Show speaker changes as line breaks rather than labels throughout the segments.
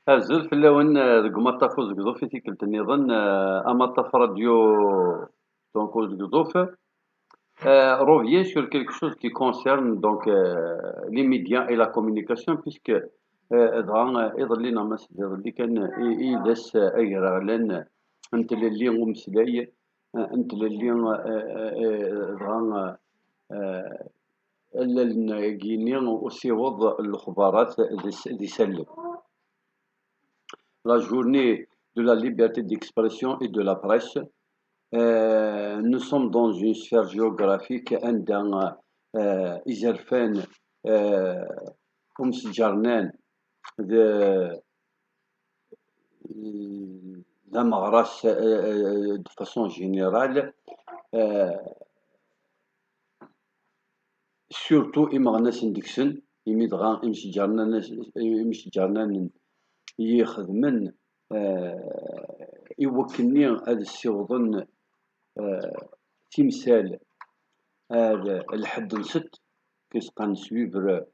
أزل فلاون رقم طافو زقزوف تيكلت نظن أما طاف راديو دونك زقزوف revient sur quelque chose qui concerne donc les médias et la communication puisque دغا يضلينا مسجد اللي كان يدس أجرالن أنت اللي ومسلاي أنت اللي دغا الجيني وسيوض الخبارات دي سلم. La journée de la liberté d'expression et de la presse. Nous sommes dans une sphère géographique عندنا إزرفان ومسجرنان la مغرس de façon générale surtout إمغناس ندكسن إمدغان إمسجرنان يخدمن يوكلني هذا السيوضن تمثال الحد نست كيسقى نسويفر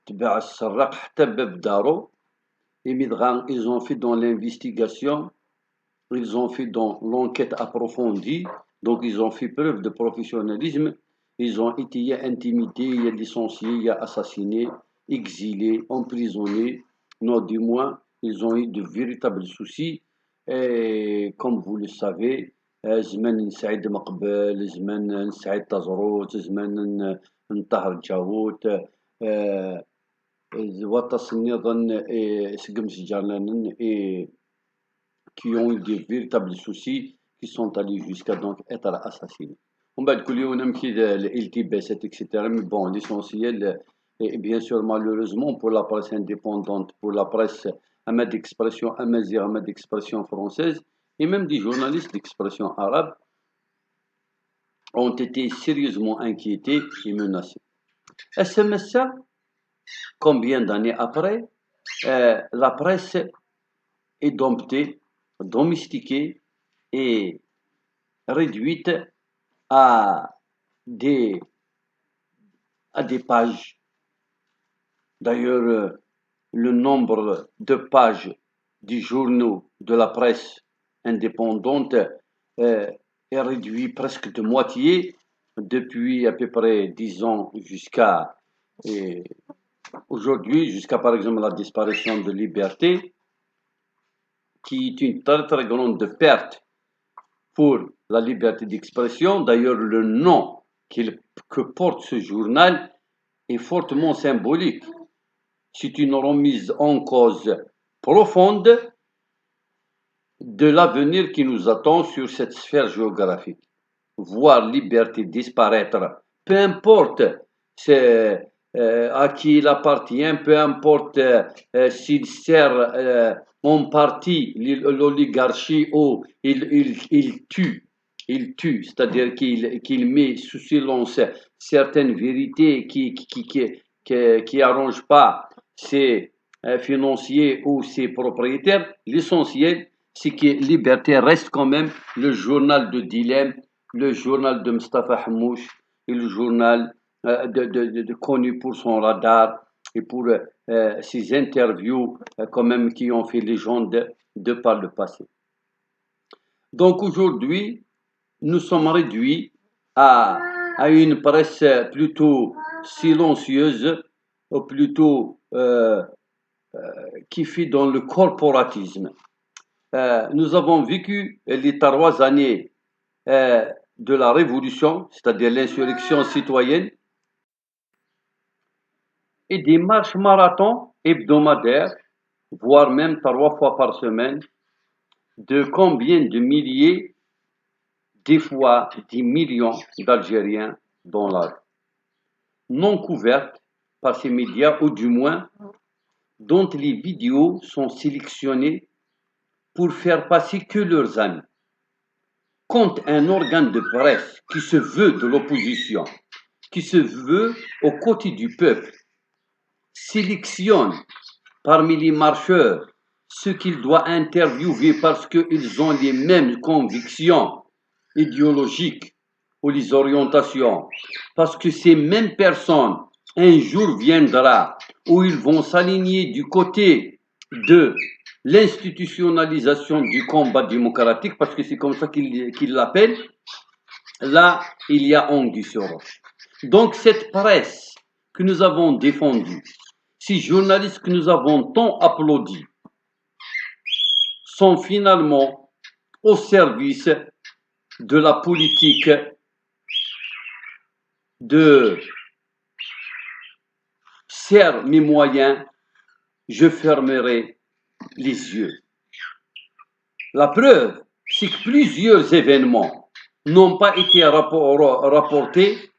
تبع السراق حتى باب دارو إمدغان ils ont fait dans l'investigation ils ont fait dans l'enquête approfondie donc ils ont fait preuve de professionnalisme ils ont été intimidés licenciés assassinés exilés emprisonnés non du moins ils ont eu de véritables soucis et comme vous le savez زمان سعيد مقبل زمان سعيد تزروت زمان نطهر جاوت وطس نظن سقم سجارنان qui ont eu de véritables soucis qui sont allés jusqu'à donc être assassinés. On va dire etc. Mais bon, l'essentiel, et bien sûr, malheureusement, pour la presse indépendante, pour la presse d'expression française, et même des journalistes d'expression arabe, ont été sérieusement inquiétés et menacés. SMS, combien d'années après, la presse est domptée, domestiquée et réduite à des pages. D'ailleurs, le nombre de pages des journaux de la presse indépendante est réduit presque de moitié depuis à peu près 10 ans jusqu'à aujourd'hui, jusqu'à par exemple la disparition de Liberté, qui est une très très grande perte pour la liberté d'expression. D'ailleurs, le nom que porte ce journal est fortement symbolique. C'est une remise en cause profonde de l'avenir qui nous attend sur cette sphère géographique. Voir liberté disparaître, peu importe à qui il appartient, peu importe s'il sert en partie l'oligarchie ou il tue, c'est-à-dire qu'il met sous silence certaines vérités qui arrangent pas ses financiers ou ses propriétaires. L'essentiel, c'est que Liberté reste quand même le journal de dilemme, le journal de Mustafa Hamouche et le journal connu pour son radar et pour ses interviews quand même qui ont fait légende de par le passé. Donc aujourd'hui, nous sommes réduits à une presse plutôt silencieuse, ou plutôt qui fait dans le corporatisme. Nous avons vécu les 3 années de la révolution, c'est-à-dire l'insurrection citoyenne, et des marches marathons hebdomadaires, voire même 3 fois par semaine, de combien de milliers, des fois des millions d'Algériens dans la rue, non couvertes par ces médias, ou du moins dont les vidéos sont sélectionnées pour faire passer que leurs amis. Quand un organe de presse qui se veut de l'opposition, qui se veut aux côtés du peuple, sélectionne parmi les marcheurs ceux qu'il doit interviewer parce qu'ils ont les mêmes convictions idéologiques ou les orientations, parce que ces mêmes personnes un jour viendra où ils vont s'aligner du côté de l'institutionnalisation du combat démocratique, parce que c'est comme ça qu'ils l'appellent, là, il y a anguille sur roche. Donc, cette presse que nous avons défendue, ces journalistes que nous avons tant applaudis, sont finalement au service de la politique de serre mes moyens, je fermerai les yeux. La preuve, c'est que plusieurs événements n'ont pas été rapportés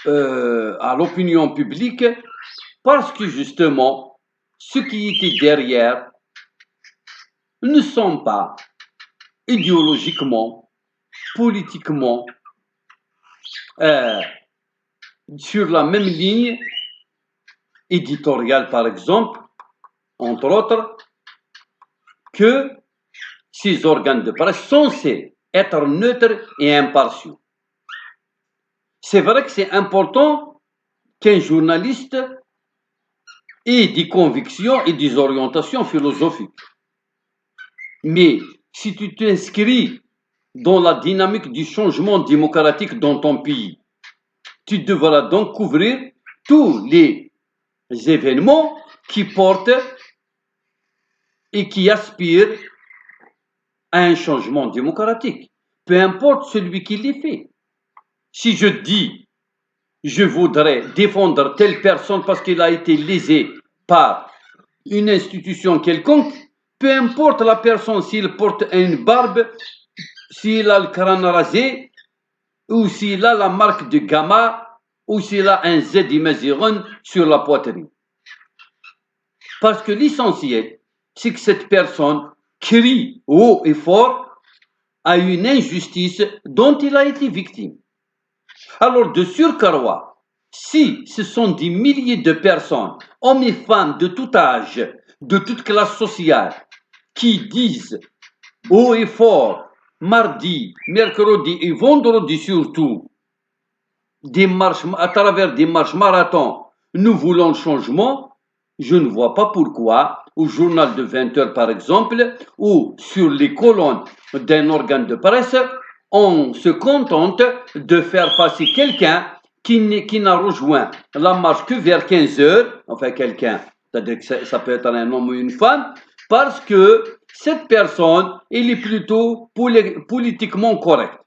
à l'opinion publique parce que justement, ceux qui étaient derrière ne sont pas idéologiquement, politiquement, sur la même ligne éditoriale, par exemple, entre autres, que ces organes de presse censés être neutres et impartiaux. C'est vrai que c'est important qu'un journaliste ait des convictions et des orientations philosophiques. Mais si tu t'inscris dans la dynamique du changement démocratique dans ton pays, tu devras donc couvrir tous les événements qui portent et qui aspirent à un changement démocratique, peu importe celui qui les fait. Si je dis, je voudrais défendre telle personne parce qu'il a été lésé par une institution quelconque, peu importe la personne, s'il porte une barbe, s'il a le crâne rasé, ou s'il a la marque de Gamma, ou s'il a un Z Imaziron sur la poitrine. Parce que l'essentiel, c'est que cette personne crie haut et fort à une injustice dont il a été victime. Alors, de surcroît, si ce sont des milliers de personnes, hommes et femmes de tout âge, de toute classe sociale, qui disent haut et fort, mardi, mercredi et vendredi surtout, à travers des marches marathons, nous voulons le changement, je ne vois pas pourquoi, au journal de 20 heures par exemple, ou sur les colonnes d'un organe de presse, on se contente de faire passer quelqu'un qui n'a rejoint la marche que vers 15 heures, enfin quelqu'un, c'est-à-dire que ça peut être un homme ou une femme, parce que cette personne, elle est plutôt politiquement correcte.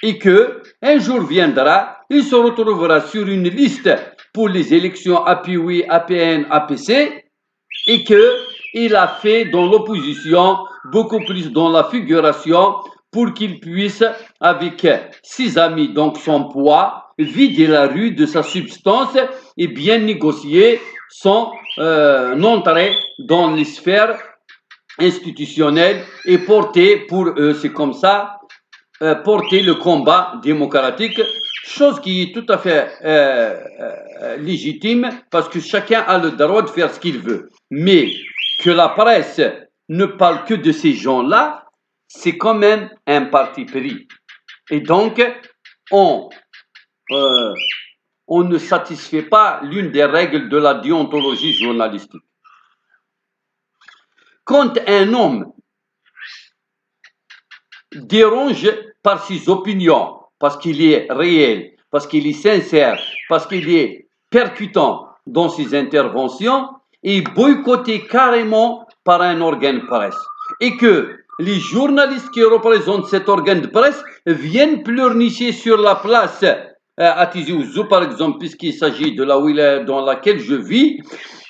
Et que un jour viendra, il se retrouvera sur une liste pour les élections API, APN, APC, et que il a fait dans l'opposition beaucoup plus dans la figuration pour qu'il puisse, avec ses amis, donc son poids, vider la rue de sa substance et bien négocier son entrée dans les sphères institutionnelles et porter pour eux, c'est comme ça, porter le combat démocratique, chose qui est tout à fait légitime parce que chacun a le droit de faire ce qu'il veut. Mais que la presse ne parle que de ces gens-là, c'est quand même un parti pris. Et donc, on ne satisfait pas l'une des règles de la déontologie journalistique. Quand un homme dérange par ses opinions, parce qu'il est réel, parce qu'il est sincère, parce qu'il est percutant dans ses interventions, est boycotté carrément par un organe de presse. Et que les journalistes qui représentent cet organe de presse viennent pleurnicher sur la place à Tizi Ouzou, par exemple, puisqu'il s'agit de la wilaya dans laquelle je vis,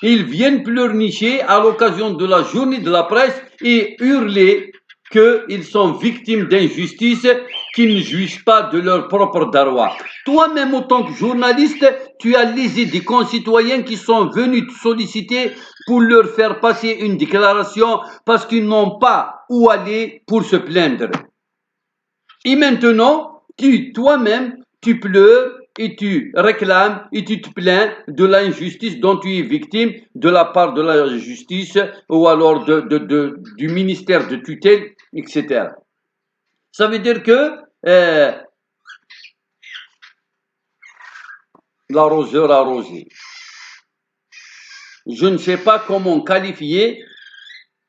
ils viennent pleurnicher à l'occasion de la journée de la presse et hurler qu'ils sont victimes d'injustice, qu'ils ne jouissent pas de leur propre daroua. Toi-même, en tant que journaliste, tu as lésé des concitoyens qui sont venus te solliciter pour leur faire passer une déclaration parce qu'ils n'ont pas où aller pour se plaindre. Et maintenant, toi-même, tu pleures et tu réclames et tu te plains de l'injustice dont tu es victime de la part de la justice ou alors du ministère de tutelle, etc. Ça veut dire que l'arroseur arrosé. Je ne sais pas comment qualifier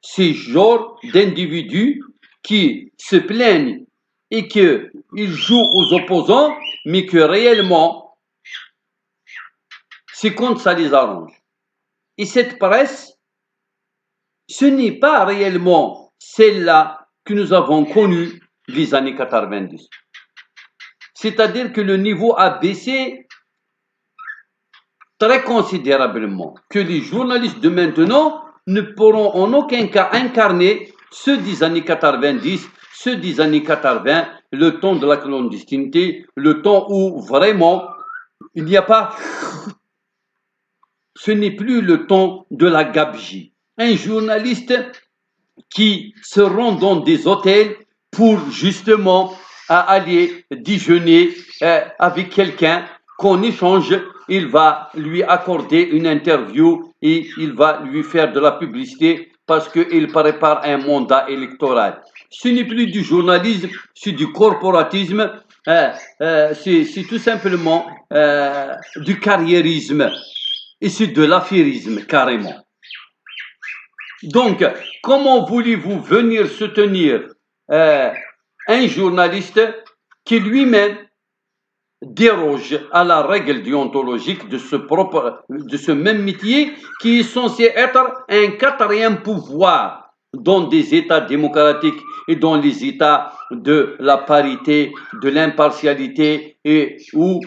ces genres d'individus qui se plaignent et qu'ils jouent aux opposants, mais que réellement, c'est quand ça les arrange. Et cette presse, ce n'est pas réellement celle-là que nous avons connue des années 90. C'est-à-dire que le niveau a baissé très considérablement, que les journalistes de maintenant ne pourront en aucun cas incarner ceux des années 90, ceux des années 80, le temps de la clandestinité, le temps où vraiment il n'y a pas... Ce n'est plus le temps de la gabegie. Un journaliste qui se rend dans des hôtels pour justement aller déjeuner avec quelqu'un qu'on échange, il va lui accorder une interview et il va lui faire de la publicité parce qu'il prépare un mandat électoral. Ce n'est plus du journalisme, c'est du corporatisme, c'est tout simplement du carriérisme et c'est de l'affairisme carrément. Donc, comment voulez-vous venir soutenir un journaliste qui lui-même déroge à la règle déontologique de ce même métier qui est censé être un quatrième pouvoir dans des États démocratiques et dans les États de la parité, de l'impartialité et où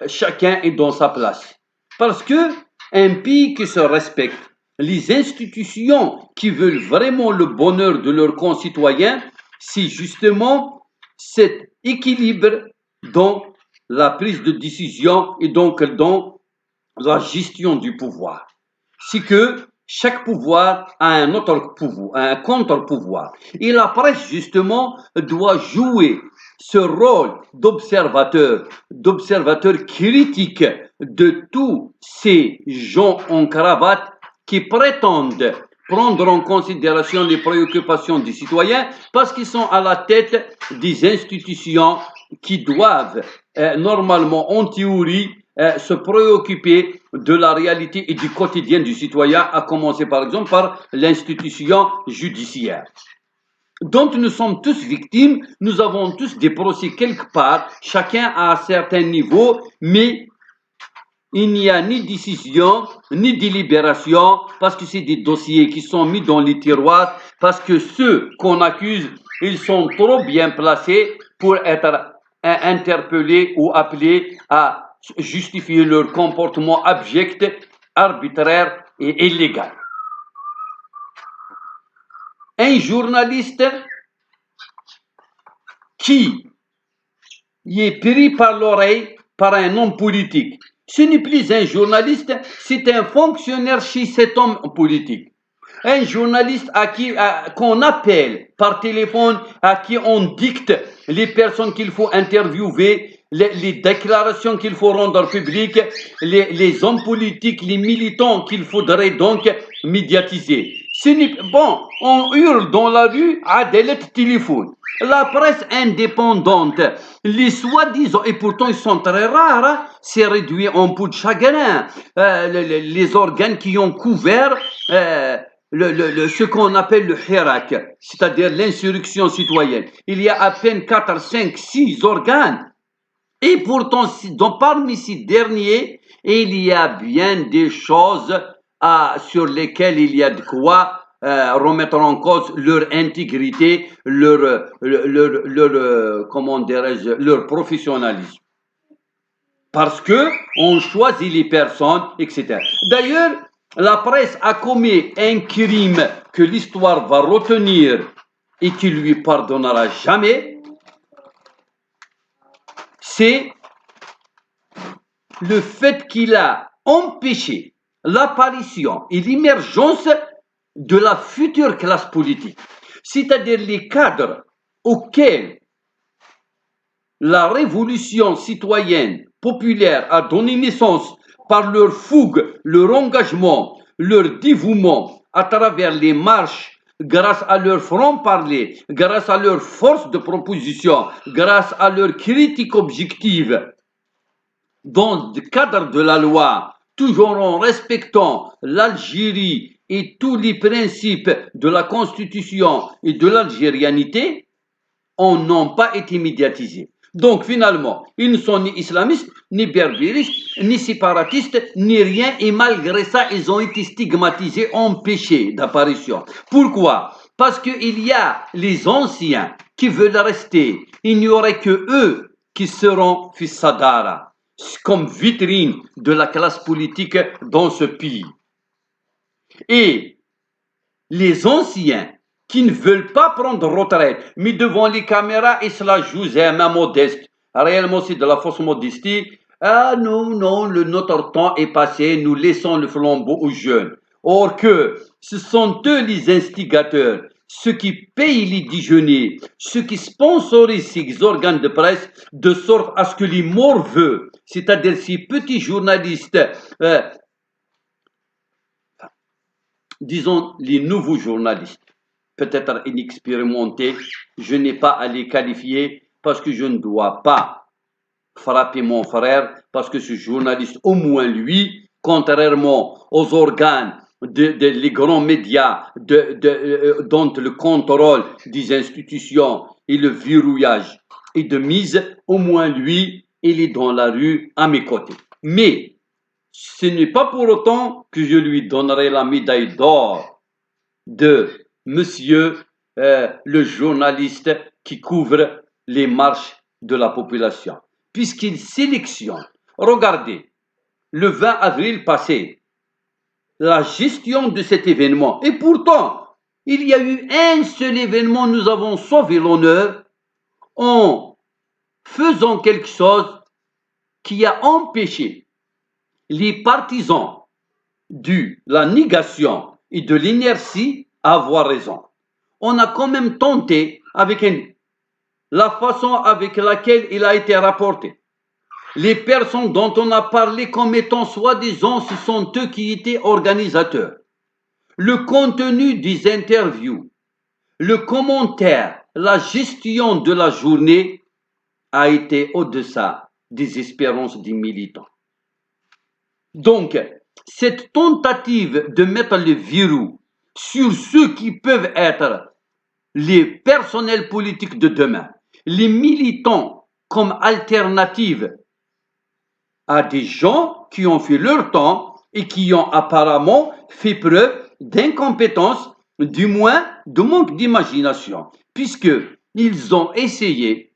chacun est dans sa place. Parce que un pays qui se respecte, les institutions qui veulent vraiment le bonheur de leurs concitoyens, c'est justement cet équilibre dans la prise de décision et donc dans la gestion du pouvoir. C'est que chaque pouvoir a un autre pouvoir, un contre-pouvoir. Et la presse, justement, doit jouer ce rôle d'observateur critique de tous ces gens en cravate qui prétendent prendre en considération les préoccupations des citoyens parce qu'ils sont à la tête des institutions qui doivent normalement, en théorie, se préoccuper de la réalité et du quotidien du citoyen, à commencer par exemple par l'institution judiciaire. Donc nous sommes tous victimes, nous avons tous des procès quelque part, chacun à un certain niveau, mais il n'y a ni décision, ni délibération, parce que c'est des dossiers qui sont mis dans les tiroirs, parce que ceux qu'on accuse, ils sont trop bien placés pour être interpellés ou appelés à justifier leur comportement abject, arbitraire et illégal. Un journaliste qui est pris par l'oreille par un homme politique, ce n'est plus un journaliste, c'est un fonctionnaire chez cet homme politique. Un journaliste qu'on appelle par téléphone, à qui on dicte les personnes qu'il faut interviewer, les déclarations qu'il faut rendre publiques, les hommes politiques, les militants qu'il faudrait donc médiatiser. Bon, on hurle dans la rue à des lettres téléphone. La presse indépendante, les soi-disant, et pourtant ils sont très rares, hein, c'est réduit en peau de chagrin. Les organes qui ont couvert ce qu'on appelle le Hirak, c'est-à-dire l'insurrection citoyenne. Il y a à peine 4, 5, 6 organes. Et pourtant, parmi ces derniers, il y a bien des choses sur lesquelles il y a de quoi remettre en cause leur intégrité, comment dirais-je, leur professionnalisme. Parce que on choisit les personnes, etc. D'ailleurs, la presse a commis un crime que l'histoire va retenir et qui lui pardonnera jamais. C'est le fait qu'il a empêché l'apparition et l'émergence de la future classe politique, c'est-à-dire les cadres auxquels la révolution citoyenne populaire a donné naissance par leur fougue, leur engagement, leur dévouement à travers les marches, grâce à leur franc-parler, grâce à leur force de proposition, grâce à leur critique objective. dans le cadre de la loi, toujours en respectant l'Algérie et tous les principes de la Constitution et de l'algérianité, n'ont pas été médiatisés. Donc finalement, ils ne sont ni islamistes, ni berbéristes, ni séparatistes, ni rien, et malgré ça, ils ont été stigmatisés, empêchés d'apparition. Pourquoi? Parce qu'il y a les anciens qui veulent rester. Il n'y aurait que eux qui seront Fissadara, comme vitrine de la classe politique dans ce pays. Et les anciens qui ne veulent pas prendre retraite, mais devant les caméras, et cela joue à main modeste. Réellement, c'est de la fausse modestie. Ah non, non, notre temps est passé, nous laissons le flambeau aux jeunes. Or que ce sont eux les instigateurs, ceux qui payent les déjeuners, ceux qui sponsorisent ces organes de presse, de sorte à ce que les morveux, c'est-à-dire ces petits journalistes, disons les nouveaux journalistes, peut-être inexpérimentés, je n'ai pas à les qualifier parce que je ne dois pas frapper mon frère, parce que ce journaliste, au moins lui, contrairement aux organes les grands médias dont le contrôle des institutions et le verrouillage est de mise, au moins lui, il est dans la rue à mes côtés. Mais ce n'est pas pour autant que je lui donnerai la médaille d'or de monsieur le journaliste qui couvre les marches de la population, puisqu'il sélectionne. Regardez, le 20 avril passé, la gestion de cet événement, et pourtant, il y a eu un seul événement, nous avons sauvé l'honneur en faisant quelque chose qui a empêché les partisans de la négation et de l'inertie à avoir raison. On a quand même tenté avec la façon avec laquelle il a été rapporté. Les personnes dont on a parlé comme étant soi-disant, ce sont eux qui étaient organisateurs. Le contenu des interviews, le commentaire, la gestion de la journée a été au-deçà des espérances des militants. Donc, cette tentative de mettre le verrou sur ceux qui peuvent être les personnels politiques de demain, les militants comme alternative à des gens qui ont fait leur temps et qui ont apparemment fait preuve d'incompétence, du moins de manque d'imagination, puisqu'ils ont essayé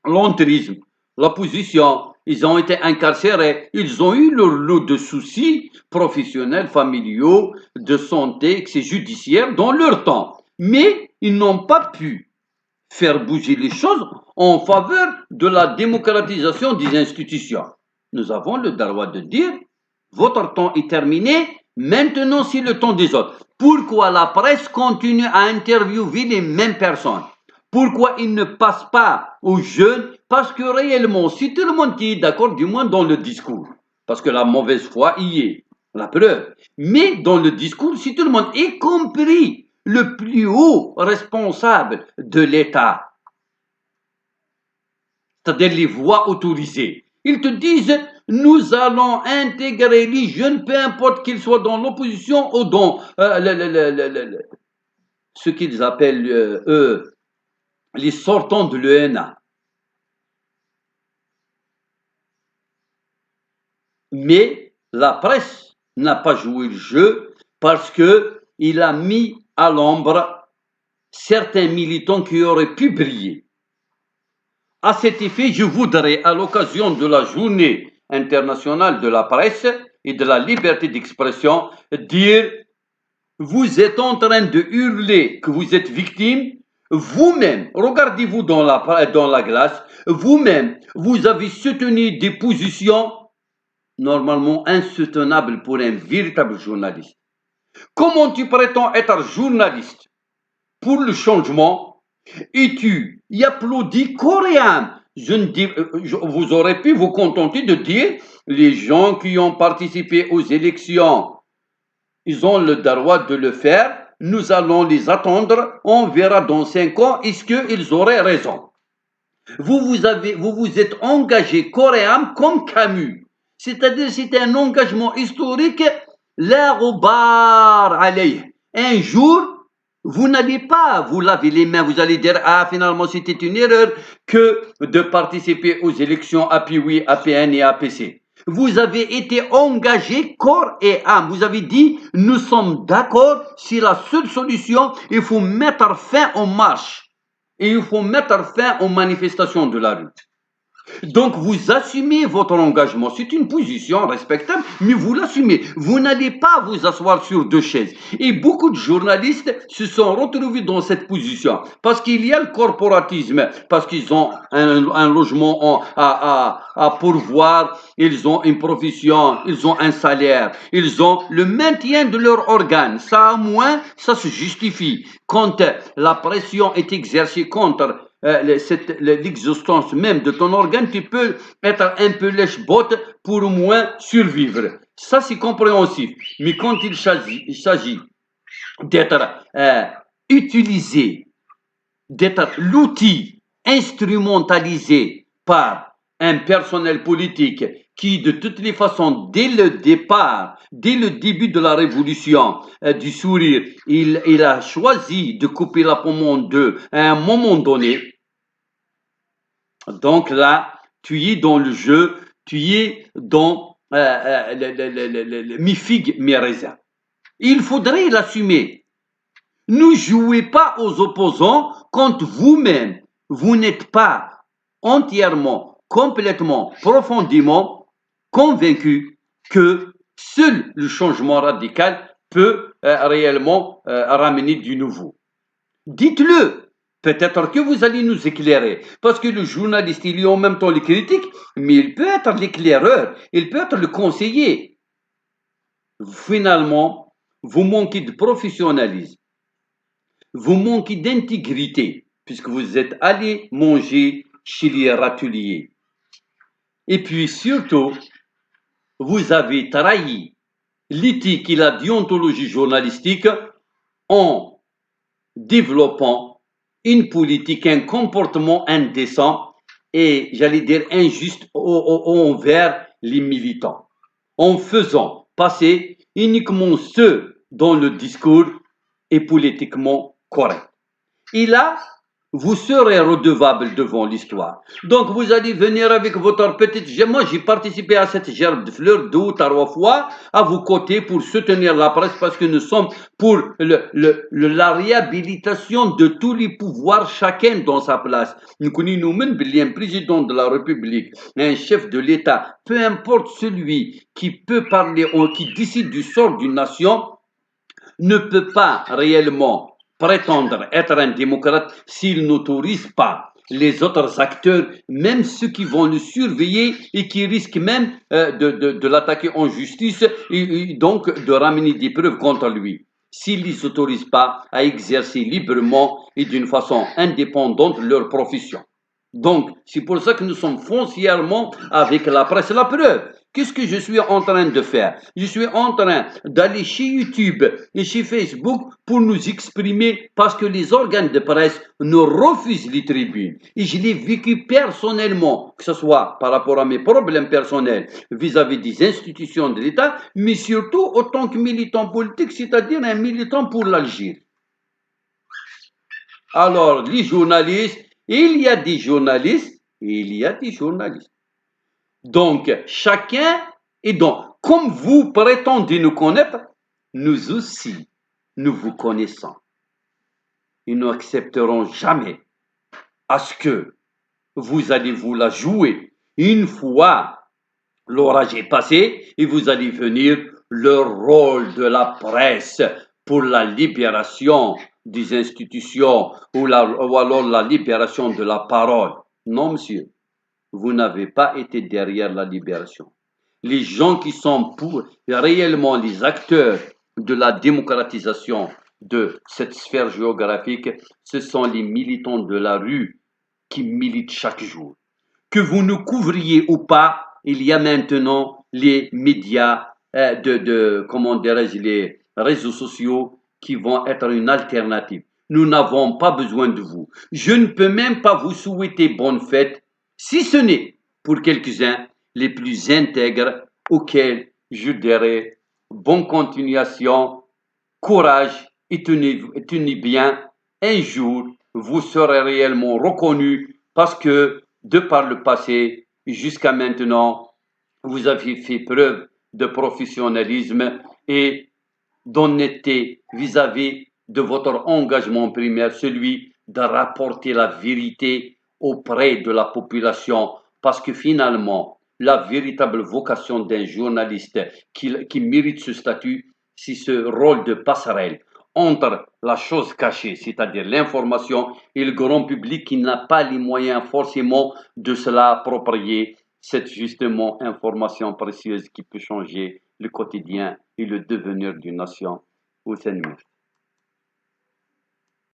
l'entrisme, l'opposition, ils ont été incarcérés, ils ont eu leur lot de soucis professionnels, familiaux, de santé, judiciaires dans leur temps. Mais ils n'ont pas pu faire bouger les choses en faveur de la démocratisation des institutions. Nous avons le droit de dire, votre temps est terminé, maintenant c'est le temps des autres. Pourquoi la presse continue à interviewer les mêmes personnes? Pourquoi ils ne passent pas aux jeunes? Parce que réellement, si tout le monde est d'accord, du moins dans le discours, parce que la mauvaise foi y est, la preuve. Mais dans le discours, si tout le monde, y compris le plus haut responsable de l'État, c'est-à-dire les voix autorisées, ils te disent, nous allons intégrer les jeunes, peu importe qu'ils soient dans l'opposition ou dans ce qu'ils appellent, eux, les sortants de l'ENA. Mais la presse n'a pas joué le jeu parce qu'il a mis à l'ombre certains militants qui auraient pu briller. À cet effet, je voudrais, à l'occasion de la journée internationale de la presse et de la liberté d'expression, dire, vous êtes en train de hurler que vous êtes victime, vous-même, regardez-vous dans la glace, vous-même, vous avez soutenu des positions normalement insoutenables pour un véritable journaliste. Comment tu prétends être journaliste pour le changement et tu y applaudis coréen? Vous aurez pu vous contenter de dire les gens qui ont participé aux élections, ils ont le droit de le faire, nous allons les attendre, on verra dans 5 ans, est-ce qu'ils auraient raison? Vous vous êtes engagé coréen comme Camus. C'est-à-dire c'est un engagement historique, la ghubar alayh. Un jour, vous n'allez pas vous laver les mains, vous allez dire ah finalement c'était une erreur que de participer aux élections API, APN et APC. Vous avez été engagé corps et âme. Vous avez dit nous sommes d'accord, c'est la seule solution, il faut mettre fin aux marches et il faut mettre fin aux manifestations de la rue. Donc vous assumez votre engagement. C'est une position respectable, mais vous l'assumez. Vous n'allez pas vous asseoir sur deux chaises. Et beaucoup de journalistes se sont retrouvés dans cette position. Parce qu'il y a le corporatisme, parce qu'ils ont un logement à pourvoir, ils ont une profession, ils ont un salaire, ils ont le maintien de leurs organes. Ça, au moins, ça se justifie. Quand la pression est exercée contre l'existence même de ton organe, tu peux être un peu lèche-botte pour au moins survivre. Ça, c'est compréhensif. Mais quand il s'agit d'être utilisé, d'être l'outil instrumentalisé par un personnel politique qui, de toutes les façons, dès le départ, dès le début de la révolution du sourire, il a choisi de couper la pomme en deux à un moment donné. Donc là, tu es dans le jeu, tu es dans mi figue, mi raisin. Il faudrait l'assumer. Ne jouez pas aux opposants quand vous-même, vous n'êtes pas entièrement, complètement, profondément convaincu que seul le changement radical peut réellement ramener du nouveau. Dites-le. Peut-être que vous allez nous éclairer. Parce que le journaliste, il est en même temps le critique, mais il peut être l'éclaireur, il peut être le conseiller. Finalement, vous manquez de professionnalisme, vous manquez d'intégrité, puisque vous êtes allé manger chez les râteliers. Et puis surtout, vous avez trahi l'éthique et la déontologie journalistique en développant une politique, un comportement indécent et, j'allais dire, injuste envers les militants, en faisant passer uniquement ceux dont le discours est politiquement correct. Et là, vous serez redevable devant l'histoire. Donc, vous allez venir avec votre petite gerbe. Moi, j'ai participé à cette gerbe de fleurs 2 ou 3 fois à vos côtés pour soutenir la presse parce que nous sommes pour la réhabilitation de tous les pouvoirs, chacun dans sa place. Nous connaissons même un président de la République, un chef de l'État, peu importe celui qui peut parler ou qui décide du sort d'une nation, ne peut pas réellement prétendre être un démocrate s'il n'autorise pas les autres acteurs, même ceux qui vont le surveiller et qui risquent même de l'attaquer en justice et donc de ramener des preuves contre lui. S'ils ne les autorisent pas à exercer librement et d'une façon indépendante leur profession. Donc, c'est pour ça que nous sommes foncièrement avec la presse. La preuve, qu'est-ce que je suis en train de faire? Je suis en train d'aller chez YouTube et chez Facebook pour nous exprimer parce que les organes de presse nous refusent les tribunes. Et je l'ai vécu personnellement, que ce soit par rapport à mes problèmes personnels vis-à-vis des institutions de l'État, mais surtout en tant que militant politique, c'est-à-dire un militant pour l'Algérie. Alors, les journalistes, il y a des journalistes et il y a des journalistes. Donc, chacun est donc, comme vous prétendez nous connaître, nous aussi, nous vous connaissons. Ils n'accepteront jamais à ce que vous allez vous la jouer une fois l'orage est passé et vous allez venir le rôle de la presse pour la libération des institutions ou alors la libération de la parole. Non, monsieur, vous n'avez pas été derrière la libération. Les gens qui sont pour réellement les acteurs de la démocratisation de cette sphère géographique, ce sont les militants de la rue qui militent chaque jour. Que vous nous couvriez ou pas, il y a maintenant les médias, comment dirais-je, les réseaux sociaux qui vont être une alternative. Nous n'avons pas besoin de vous. Je ne peux même pas vous souhaiter bonne fête, si ce n'est pour quelques-uns les plus intègres auquel je dirais bonne continuation, courage et tenez bien, un jour, vous serez réellement reconnu parce que de par le passé jusqu'à maintenant, vous avez fait preuve de professionnalisme et d'honnêteté vis-à-vis de votre engagement primaire, celui de rapporter la vérité auprès de la population, parce que finalement, la véritable vocation d'un journaliste qui mérite ce statut, c'est ce rôle de passerelle entre la chose cachée, c'est-à-dire l'information, et le grand public qui n'a pas les moyens forcément de se l'approprier, cette justement information précieuse qui peut changer le quotidien et le devenir d'une nation au Seigneur.